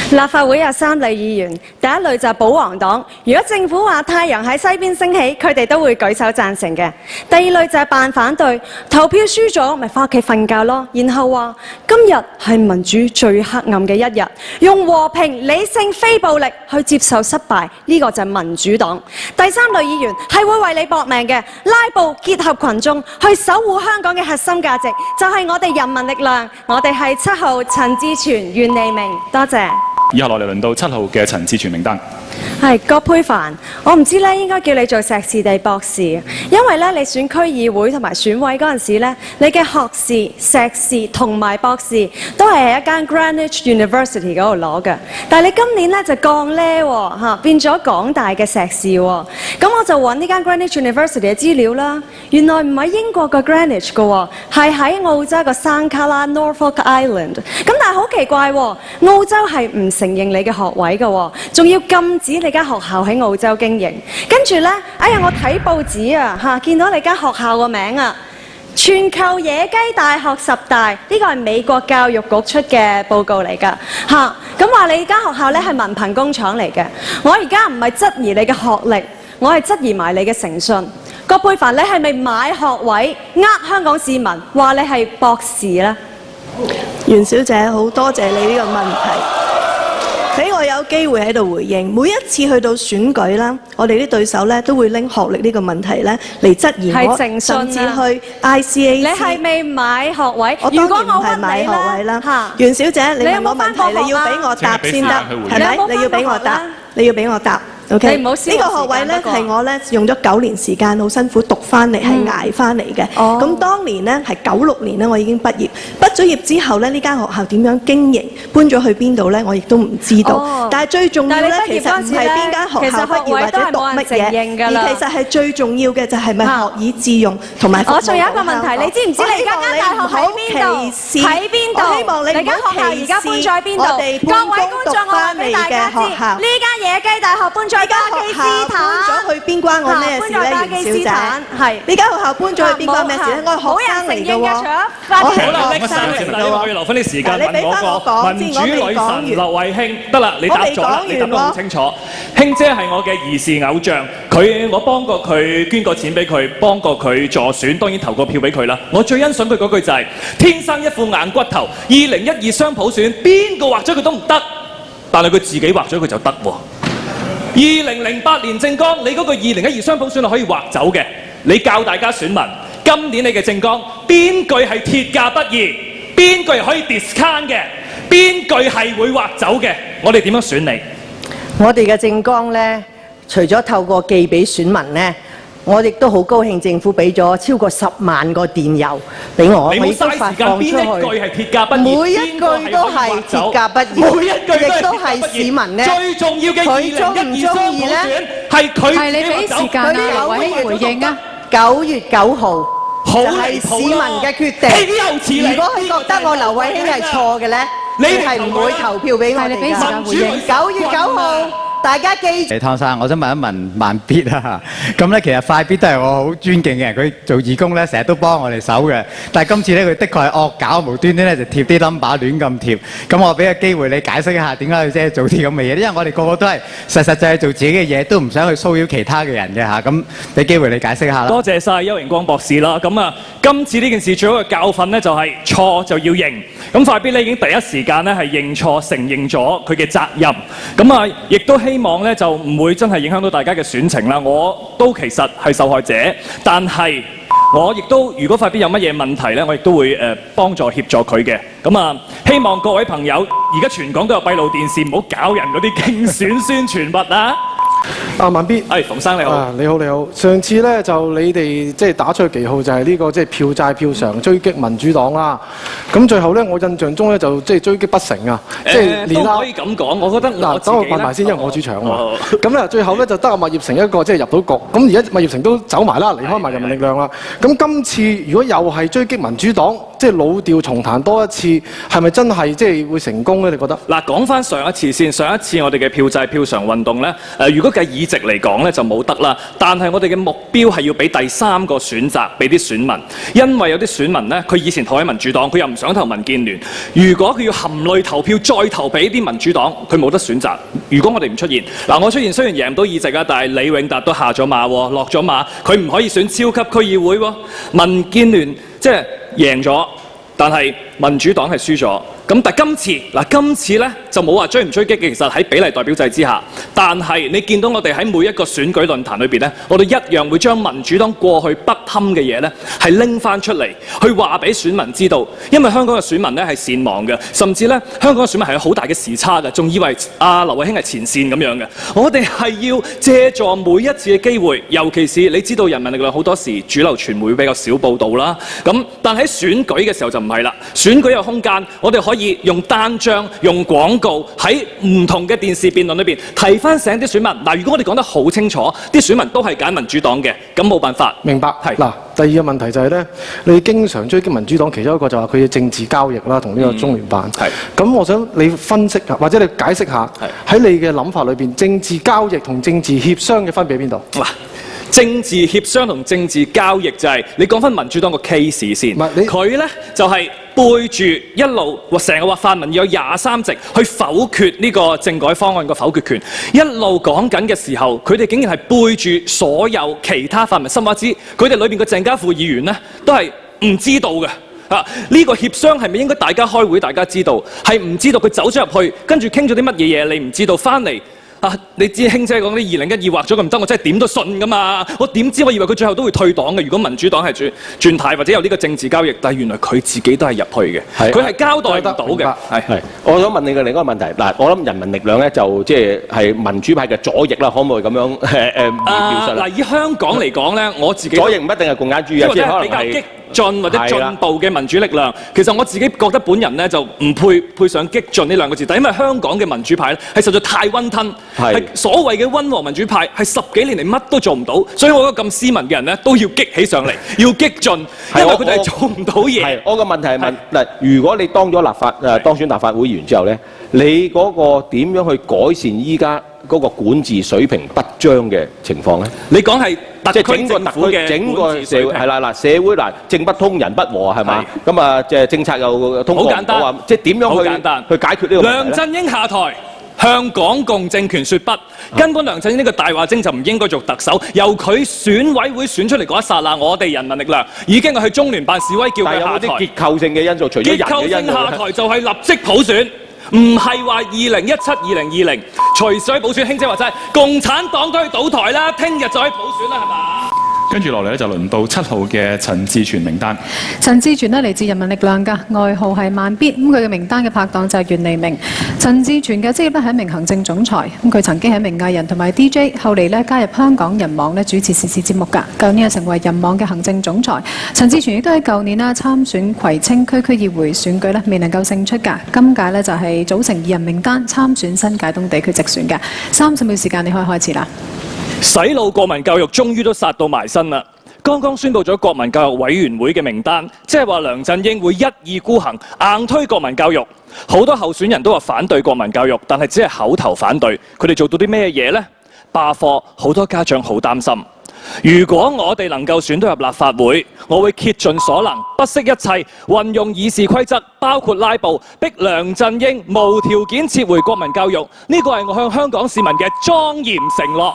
立法會有3類議員，第一類就係保皇黨。如果政府話太陽喺西邊升起，佢哋都會舉手贊成嘅。第二類就係扮反對，投票輸咗咪返屋企瞓覺咯，然後話今日係民主最黑暗嘅一日，用和平、理性、非暴力去接受失敗，呢個就係民主黨。第3類議員係會為你搏命嘅，拉布結合群眾去守護香港嘅核心價值，就係我哋人民力量。我哋係7號陳志全、袁利明，多謝。以下落嚟輪到7號嘅陳志全名單。係葛珮帆，我唔知咧應該叫你做碩士定博士，因為咧你選區議會同埋選委嗰陣時咧，你嘅學士、碩士同埋博士都係喺一間 Greenwich University 嗰度攞嘅，但係你今年咧就降呢喎嚇，變咗港大嘅碩士喎。咁我就揾呢間 Greenwich University 嘅資料啦，原來唔係英國嘅 Greenwich 嘅喎，係喺澳洲嘅山卡拉 Norfolk Island。咁但係好奇怪喎，澳洲係唔承認你嘅學位嘅喎，仲要禁止你間學校喺澳洲經營。跟住呢，哎呀，我睇報紙啊嚇，見到你間學校個名啊，全球野雞大學10大，呢個係美國教育局出嘅報告嚟㗎嚇。咁話你間學校呢係文憑工廠嚟嘅。我而家唔係質疑你嘅學歷，我係質疑埋你嘅誠信。葛珮帆，你係咪買學位香港市民話你係博士呢？袁小姐，好多謝你呢個問題，俾我有機會喺度回應。每一次去到選舉啦，我哋啲對手咧都會拎學歷呢個問題咧嚟質疑我，甚至去 ICAC。你係未買學位？我當然唔係買學位啦。袁小姐，你問我問題，你要俾我答先得，係咪？你要俾我答，你要俾我答。OK， 呢個學位咧係我咧用咗9年時間，好辛苦讀翻嚟，係捱翻嚟嘅。咁當年咧係96年咧，我已經畢業。畢咗業之後咧，呢間學校點樣經營，搬咗去邊度咧，我亦都唔知道。但係最重要咧，其實唔係邊間學校畢業或者讀乜嘢，而其實係最重要嘅就係咪學以致用同埋服務好香港。我仲有一個問題，你知唔知你而家間大學喺邊度？喺邊度？我希望你唔好歧視我哋半工讀翻嚟嘅學校。呢間野雞大學搬咗。呢間學校搬咗去邊關我咩事咧？袁小姐，係呢間學校搬咗去邊關咩事咧？我係學生嚟嘅喎，我係學生嚟嘅喎。我要留翻啲時間問嗰個民主女神劉慧卿。得啦，你答咗啦，你答得好清楚。卿姐係我嘅兒時偶像，我幫過佢，捐過錢俾佢，幫過佢助選，當然投過票俾佢啦。我最欣賞佢嗰句就係：天生一副硬骨頭。2012雙普選，邊個畫咗佢都唔得，但係佢自己畫咗佢就得喎。2008年政綱，你嗰個2012雙普選係可以劃走嘅。你教大家選民，今年你嘅政綱邊句係鐵價不移，邊句係可以 discount 嘅，邊句係會劃走嘅？我哋點樣選你？我哋嘅政綱呢，除咗透過寄俾選民呢，我亦都好高興政府俾咗超過10萬個電郵俾我，你冇嘥時間，邊一句係鐵價不移？每一句都係鐵價不移，每一句亦都係市民呢。最重要嘅佢中唔中意呢？係佢係你俾時間啊，劉慧卿回應啊。9月9號就係市民嘅決定。如果佢覺得我劉慧卿係錯嘅呢，你係唔會投票俾我哋㗎。9月9號。大家記住，湯生，我想問一問慢必啊。咁咧，其實快必都係我好尊敬嘅人，佢做義工咧，成日都幫我哋手嘅。但係今次咧，佢的確係惡搞，無端端咧就貼啲 number 亂咁貼。咁我俾個機會你解釋一下點解佢即係做啲咁嘅嘢？因為我哋個個都係實實際做自己嘅嘢，都唔想去騷擾其他嘅人嘅嚇。咁俾機會你解釋一下啦。多謝晒邱榮光博士啦。咁啊，今次呢件事最好嘅教訓咧就係錯就要認。咁快必咧已經第一時間咧係認錯，承認咗佢嘅責任。咁啊，亦都希望咧就唔會真係影響到大家嘅選情啦。我都其實係受害者，但係我亦都如果快必有乜嘢問題咧，我亦都會幫助協助佢嘅。咁啊，希望各位朋友而家全港都有閉路電視，唔好搞人嗰啲競選宣傳物啊！慢必，係馮生你好。你好你好。上次咧就你哋即係打出嘅旗號就係呢個即係票債票償追擊民主黨啦。咁最後咧，我印象中咧就即係追擊不成啊。即係連都可以咁講，我覺得嗱，等我問埋先，因為我主場喎。咁咧最後咧就得阿麥業成一個即係入到局。咁而家麥業成都走埋啦，離開埋人民力量啦。咁今次如果又係追擊民主黨，即係老調重彈多一次，係咪真係即係會成功咧？你覺得？嗱，講翻上一次先，上一次我哋嘅票債票償運動咧，如果計議席嚟講咧就冇得啦，但係我哋嘅目標係要俾第三個選擇俾啲選民，因為有啲選民咧，佢以前投喺民主黨，佢又唔想投民建聯，如果佢要含淚投票再投俾啲民主黨，佢冇得選擇。如果我哋唔出現，嗱我出現雖然贏唔到議席啊，但係李永達都下咗馬喎，落咗馬，佢唔可以選超級區議會喎，民建聯即係贏咗，但係民主黨係輸咗。咁但今次咧就冇話追唔追擊嘅，其實喺比例代表制之下，但係你見到我哋喺每一個選舉論壇裏邊咧，我哋一樣會將民主黨過去不堪嘅嘢咧係拎翻出嚟，去話俾選民知道。因為香港嘅選民咧係善忘嘅，甚至咧香港嘅選民係有好大嘅時差嘅，仲以為劉慧卿係前線咁樣嘅。我哋係要借助每一次嘅機會，尤其是你知道人民力量好多時主流傳媒會比較少報導啦。咁但喺選舉嘅時候就唔係啦，選舉有空間，我哋可以用單張、用廣告喺唔同嘅電視辯論裏邊提翻醒啲選民。嗱，如果我哋講得好清楚，啲選民都係揀民主黨嘅，咁冇辦法。明白。係嗱，第二個問題就係咧，你經常追擊民主黨，其中一個就話佢嘅政治交易啦，同呢個中聯辦。係。咁我想你分析下，或者你解釋下，喺你嘅諗法裏邊，政治交易同政治協商嘅分別喺邊度？嗱，政治協商同政治交易就係、你講翻民主黨個 case 先，佢咧就係、背住一路成日話泛民要有23席去否決呢個政改方案個否決權，一路講緊嘅時候，佢哋竟然係背住所有其他泛民，甚至佢哋裏邊嘅鄭家富議員咧都係唔知道嘅。呢個協商係咪應該大家開會大家知道？係唔知道佢走咗入去，跟住傾咗啲乜嘢嘢，你唔知道翻嚟。你知卿姐講啲2012劃咗佢唔得，我真係點都信噶嘛！我點知？我以為佢最後都會退黨嘅。如果民主黨係轉態或者有呢個政治交易，但係原來佢自己都係入去嘅，佢係交代唔到嘅。係，我想問你嘅另一個問題。嗱，我諗人民力量咧就即係民主派嘅左翼啦，可唔可以咁樣描述咧？嗱，以香港嚟講咧，我自己左翼唔一定係共產主義，即係可能比較激進或者進步嘅民主力量。其實我自己覺得本人咧就唔配上激進呢兩個字，但因為香港嘅民主派咧係實在太溫吞。係所謂嘅溫和民主派，係10幾年嚟乜都做唔到，所以我覺得咁斯文嘅人咧都要激起上嚟，要激進，因為佢哋係做唔到嘢。係我個問題係問嗱，如果你當咗當選立法會議員之後咧，你嗰個點樣去改善依家嗰個管治水平不彰嘅情況咧？你講係即係整個特區、整個社會係啦嗱，社會嗱政不通人不和係嘛？咁啊，即係政策又通過唔到啊，即係點樣去解決呢個問題咧？梁振英下台。向港共政權說不，根本梁振英呢個大話精就唔應該做特首。由佢選委會選出嚟嗰一剎那，我哋人民力量已經係去中聯辦示威叫佢下台。但係有冇啲結構性嘅因素？除咗人嘅因素，結構性下台就係立即普選，唔係話2017、2020隨時普選。卿姐話齋，共產黨都去倒台啦，聽日就可以普選啦，係嘛？跟住落嚟咧就輪到7號嘅陳志全名單。陳志全呢嚟自人民力量㗎，外號係慢必，咁佢嘅名單嘅拍檔就係袁彌明。陳志全嘅職業咧係一名行政總裁，咁佢曾經係一名藝人同埋 DJ， 後嚟咧加入香港人網咧主持時事節目㗎。舊年係成為人網嘅行政總裁。陳志全亦都喺舊年啦參選葵青區區議會選舉咧未能夠勝出㗎。今屆咧就係組成2人名單參選新界東地區直選嘅。30秒時間你可以開始啦。洗腦國民教育終於都殺到埋身啦！剛剛宣布咗國民教育委員會嘅名單，即係話梁振英會一意孤行，硬推國民教育。好多候選人都話反對國民教育，但係只係口頭反對。佢哋做到啲咩嘢呢？罷課，好多家長好擔心。如果我哋能夠選到入立法會，我會竭盡所能，不惜一切，運用議事規則，包括拉布，逼梁振英無條件撤回國民教育。呢個係我向香港市民嘅莊嚴承諾。